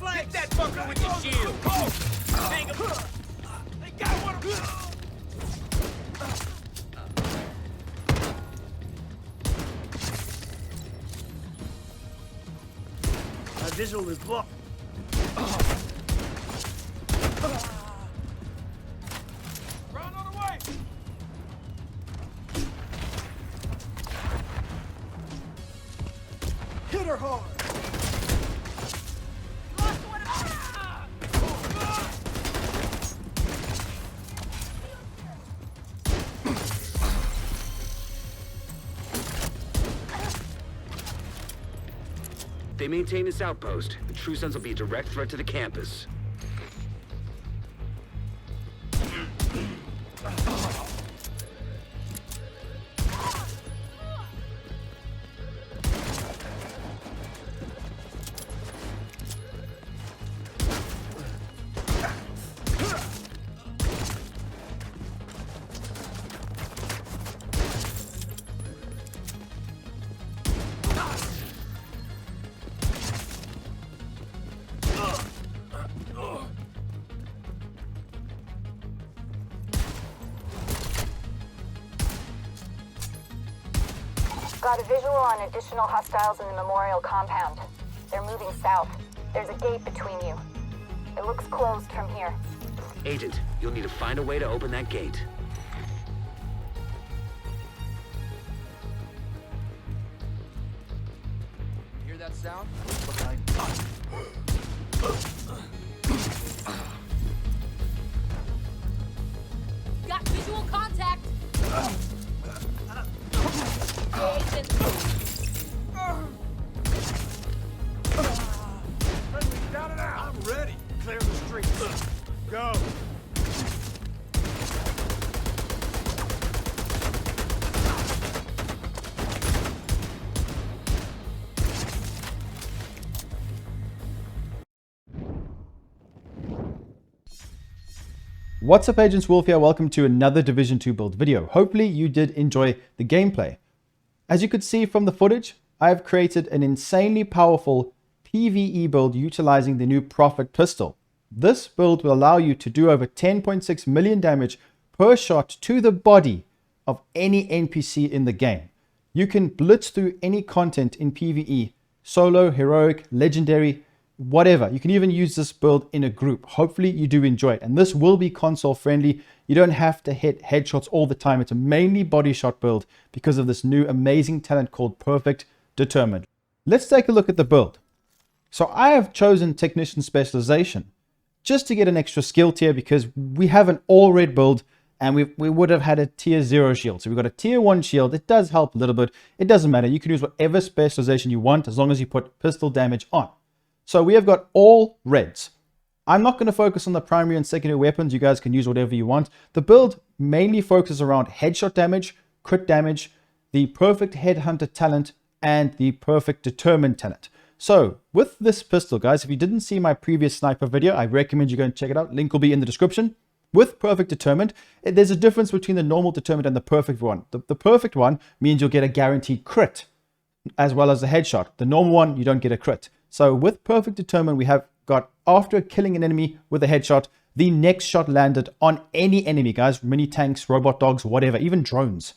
Get that fucker with your shield. Hang him. They got one of them. My visual is blocked. Run on the way. Hit her hard. They maintain this outpost. The True Sons will be a direct threat to the campus. Got a visual on additional hostiles in the memorial compound. They're moving south. There's a gate between you. It looks closed from here. Agent, you'll need to find a way to open that gate. Hear that sound? Got visual contact! Agent. Friendly's down and out. I'm ready. Clear the streets. Go. What's up, Agents Wolf here. Welcome to another Division 2 build video. Hopefully you did enjoy the gameplay. As you could see from the footage, I have created an insanely powerful PVE build utilizing the new Prophet pistol. This build will allow you to do over 10.6 million damage per shot to the body of any NPC in the game. You can blitz through any content in PVE, solo, heroic, legendary, whatever. You can even use this build in a group. Hopefully you do enjoy it. And this will be console friendly. You don't have to hit headshots all the time. It's a mainly body shot build because of this new amazing talent called Perfect Determined. Let's take a look at the build. So I have chosen Technician Specialization just to get an extra skill tier because we have an all red build and we would have had a tier 0 shield. So we've got a tier 1 shield. It does help a little bit. It doesn't matter. You can use whatever specialization you want as long as you put pistol damage on. So we have got all reds. I'm not going to focus on the primary and secondary weapons. You guys can use whatever you want. The build mainly focuses around headshot damage, crit damage, the perfect headhunter talent, and the perfect determined talent. So with this pistol, guys, if you didn't see my previous sniper video, I recommend you go and check it out. Link will be in the description. With perfect determined, there's a difference between the normal determined and the perfect one. The perfect one means you'll get a guaranteed crit as well as a headshot. The normal one, you don't get a crit. So with perfect determined, we have got after killing an enemy with a headshot, the next shot landed on any enemy, guys, mini tanks, robot dogs, whatever, even drones.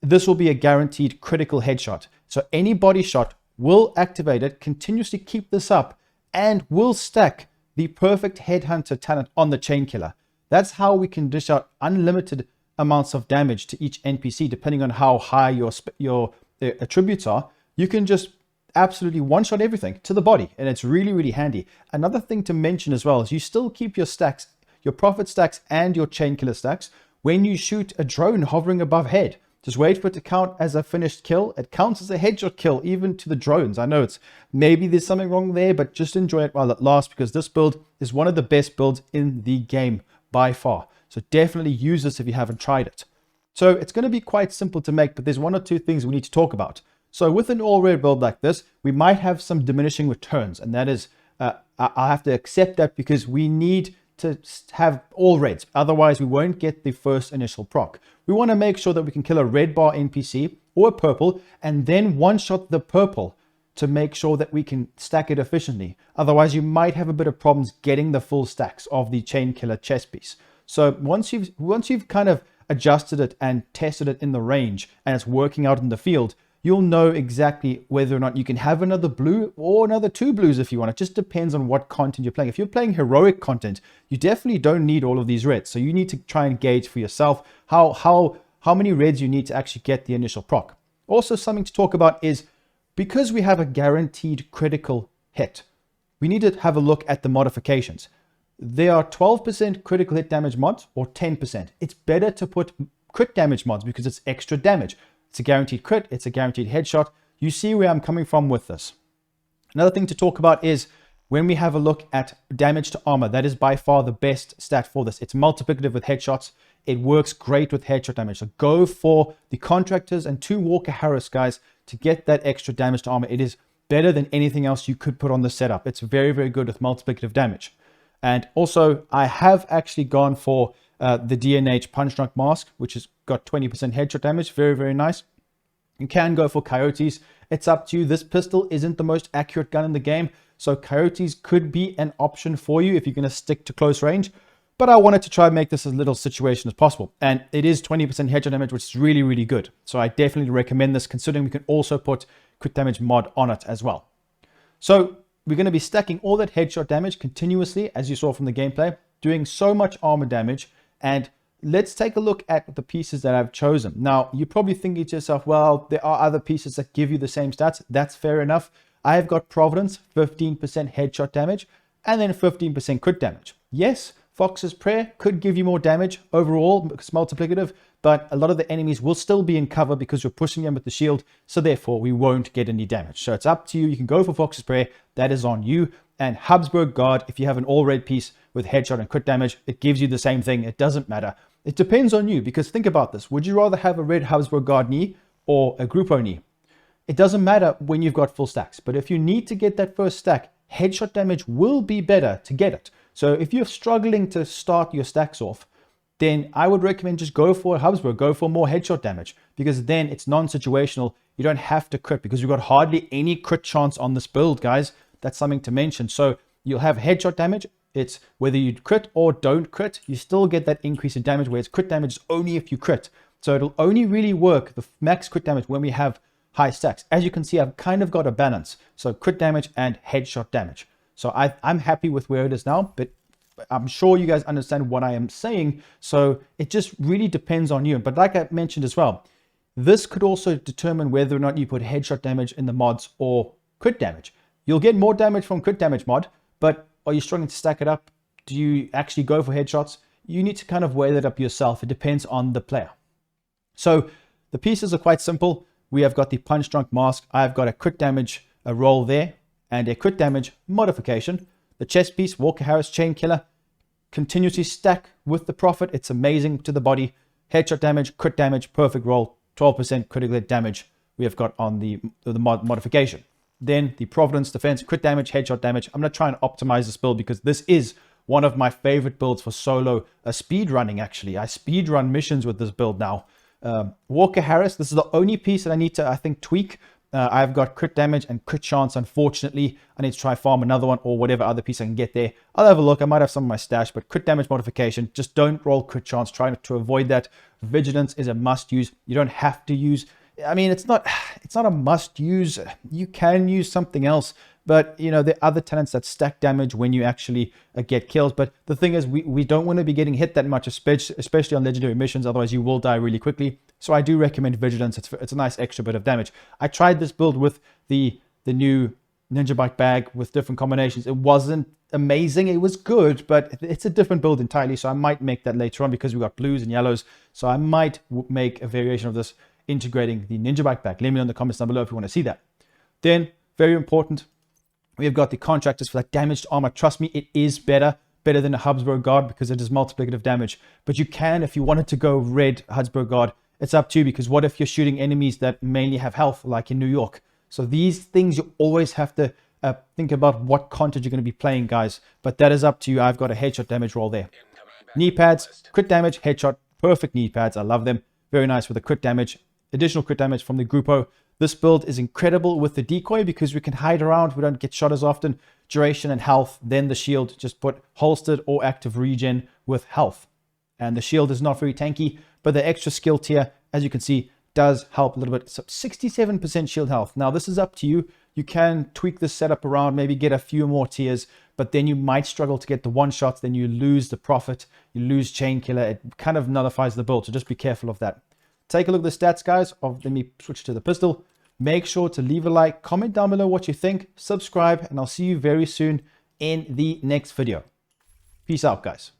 This will be a guaranteed critical headshot. So any body shot will activate it, continuously keep this up, and will stack the perfect headhunter talent on the chain killer. That's how we can dish out unlimited amounts of damage to each NPC, depending on how high your attributes are. You can just absolutely one-shot everything to the body, and it's really, really handy. Another thing to mention as well is you still keep your stacks, your Prophet stacks and your chain killer stacks when you shoot a drone hovering above head. Just wait for it to count as a finished kill. It counts as a headshot kill even to the drones. I know it's maybe there's something wrong there, but just enjoy it while it lasts because this build is one of the best builds in the game by far. So definitely use this if you haven't tried it. So it's going to be quite simple to make, but there's one or two things we need to talk about. So with an all-red build like this, we might have some diminishing returns, and that is, I have to accept that because we need to have all reds. Otherwise, we won't get the first initial proc. We want to make sure that we can kill a red bar NPC or a purple, and then one-shot the purple to make sure that we can stack it efficiently. Otherwise, you might have a bit of problems getting the full stacks of the chain killer chest piece. So once you've kind of adjusted it and tested it in the range and it's working out in the field, you'll know exactly whether or not you can have another blue or another 2 blues if you want. It just depends on what content you're playing. If you're playing heroic content, you definitely don't need all of these reds. So you need to try and gauge for yourself how many reds you need to actually get the initial proc. Also, something to talk about is because we have a guaranteed critical hit, we need to have a look at the modifications. There are 12% critical hit damage mods or 10%. It's better to put crit damage mods because it's extra damage. It's a guaranteed crit, it's a guaranteed headshot. You see where I'm coming from with this. Another thing to talk about is when we have a look at damage to armor, that is by far the best stat for this. It's multiplicative with headshots. It works great with headshot damage. So go for the contractors and 2 Walker Harris guys to get that extra damage to armor. It is better than anything else you could put on the setup. It's very, very good with multiplicative damage. And also, I have actually gone for the DNH Punch Drunk Mask, which has got 20% headshot damage. Very, very nice. You can go for Coyotes. It's up to you. This pistol isn't the most accurate gun in the game, so Coyotes could be an option for you if you're going to stick to close range. But I wanted to try and make this as little situation as possible. And it is 20% headshot damage, which is really, really good. So I definitely recommend this, considering we can also put crit damage mod on it as well. So we're going to be stacking all that headshot damage continuously, as you saw from the gameplay, doing so much armor damage. And let's take a look at the pieces that I've chosen. Now, you're probably thinking to yourself, well, there are other pieces that give you the same stats. That's fair enough. I have got Providence, 15% headshot damage, and then 15% crit damage. Yes, Fox's Prayer could give you more damage overall because multiplicative, but a lot of the enemies will still be in cover because you're pushing them with the shield, so therefore we won't get any damage. So it's up to you. You can go for Fox's Prayer. That is on you. And Habsburg Guard, if you have an all-red piece with headshot and crit damage, it gives you the same thing. It doesn't matter. It depends on you, because think about this. Would you rather have a red Habsburg Guard knee or a Grupo knee? It doesn't matter when you've got full stacks, but if you need to get that first stack, headshot damage will be better to get it. So if you're struggling to start your stacks off, then I would recommend just go for a Habsburg, go for more headshot damage, because then it's non-situational. You don't have to crit because you've got hardly any crit chance on this build, guys. That's something to mention. So you'll have headshot damage. It's whether you crit or don't crit, you still get that increase in damage, whereas crit damage is only if you crit. So it'll only really work, the max crit damage, when we have high stacks. As you can see, I've kind of got a balance. So crit damage and headshot damage. So I'm happy with where it is now, but I'm sure you guys understand what I am saying. So it just really depends on you. But like I mentioned as well, this could also determine whether or not you put headshot damage in the mods or crit damage. You'll get more damage from crit damage mod, but are you struggling to stack it up? Do you actually go for headshots? You need to kind of weigh that up yourself. It depends on the player. So the pieces are quite simple. We have got the Punch Drunk Mask. I've got a crit damage roll there and a crit damage modification. The chest piece, Walker Harris Chain Killer, continuously stack with the Prophet. It's amazing to the body. Headshot damage, crit damage, perfect roll, 12% critical hit damage we have got on the modification. Then the Providence Defense, crit damage, headshot damage. I'm going to try and optimize this build because this is one of my favorite builds for solo speed running, actually. I speed run missions with this build now. Walker Harris, this is the only piece that I need to, I think, tweak. I've got crit damage and crit chance, unfortunately. I need to try farm another one or whatever other piece I can get there. I'll have a look. I might have some of my stash, but crit damage modification, just don't roll crit chance. Try to avoid that. Vigilance is a must use. You don't have to use. I mean, it's not a must use. You can use something else, but you know, there are other talents that stack damage when you actually get kills. But the thing is, we don't want to be getting hit that much, especially on legendary missions. Otherwise, you will die really quickly. So I do recommend Vigilance. It's a nice extra bit of damage. I tried this build with the new Ninja Bike bag with different combinations. It wasn't amazing. It was good, but it's a different build entirely. So I might make that later on because we got blues and yellows. So I might make a variation of this, integrating the Ninja Bike bag. Let me know in the comments down below if you want to see that. Then, very important, we have got the contractors for that damaged armor. Trust me, it is better than a Habsburg Guard because it is multiplicative damage. But you can, if you wanted to go red Habsburg Guard, it's up to you, because what if you're shooting enemies that mainly have health, like in New York? So these things, you always have to think about what content you're going to be playing, guys. But that is up to you. I've got a headshot damage roll there. Knee pads, crit damage, headshot, perfect knee pads. I love them. Very nice with the crit damage. Additional crit damage from the Grupo. This build is incredible with the decoy because we can hide around. We don't get shot as often. Duration and health. Then the shield, just put holstered or active regen with health. And the shield is not very tanky, but the extra skill tier, as you can see, does help a little bit. So 67% shield health. Now this is up to you. You can tweak this setup around, maybe get a few more tiers, but then you might struggle to get the one shots. Then you lose the profit, you lose chain killer. It kind of nullifies the build. So just be careful of that. Take a look at the stats, guys. Let me switch to the pistol. Make sure to leave a like, comment down below what you think, subscribe, and I'll see you very soon in the next video. Peace out, guys.